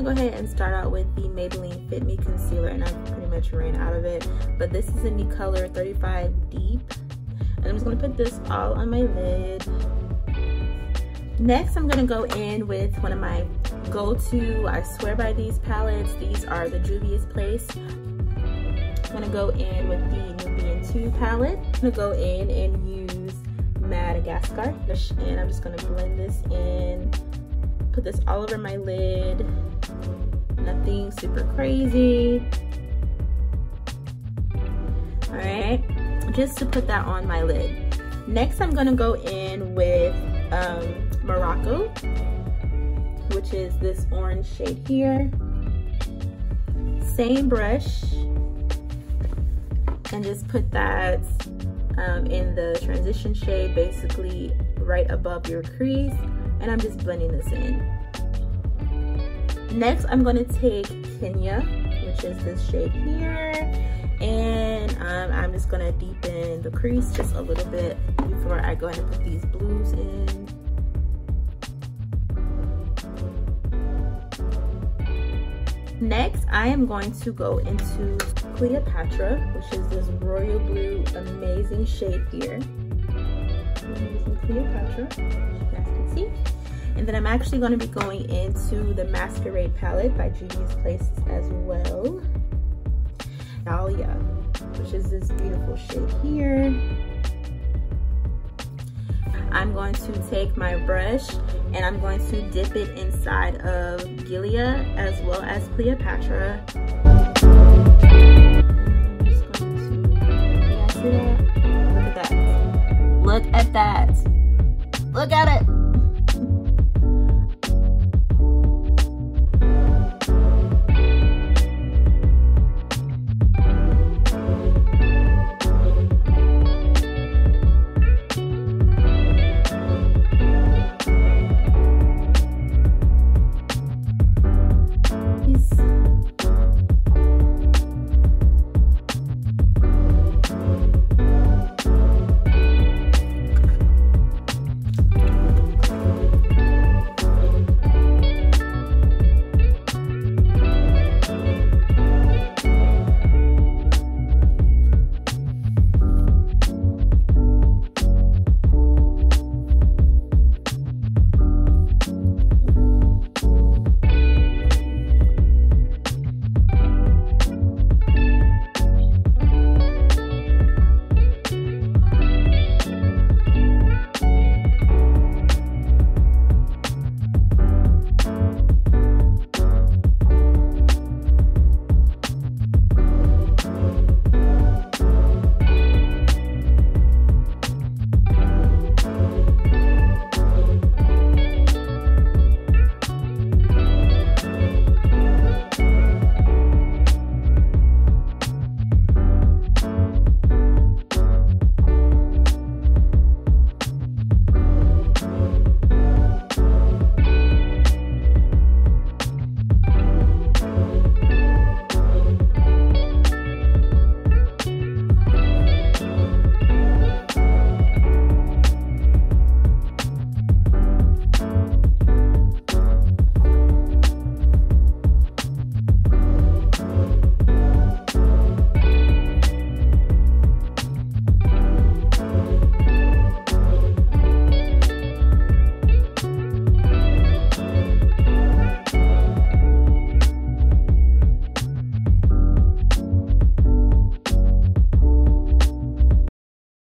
gonna go ahead and start out with the Maybelline Fit Me Concealer, and I've pretty much ran out of it, but this is in the color 35 Deep. And I'm just gonna put this all on my lid. Next, I'm gonna go in with one of my go-to, I swear by these palettes. These are the juvia'splace. I'm gonna go in with the Nubian 2 palette. I'm gonna go in and use Madagascar, and I'm just gonna blend this in. Put this all over my lid. Nothing super crazy. All right, just to put that on my lid. Next, I'm gonna go in with Morocco, which is this orange shade here. Same brush, and just put that in the transition shade, basically right above your crease, and I'm just blending this in. Next, I'm going to take Kenya, which is this shade here, and I'm just going to deepen the crease just a little bit before I go ahead and put these blues in. Next, I am going to go into Cleopatra, which is this royal blue, amazing shade here. I'm using Cleopatra, as you guys can see. And then I'm actually going to be going into the Masquerade palette by juvia'splace as well. Dahlia, which is this beautiful shade here. I'm going to take my brush and I'm going to dip it inside of Gilead as well as Cleopatra. I'm just going to, yeah, see that? Look at that. Look at that. Look at it.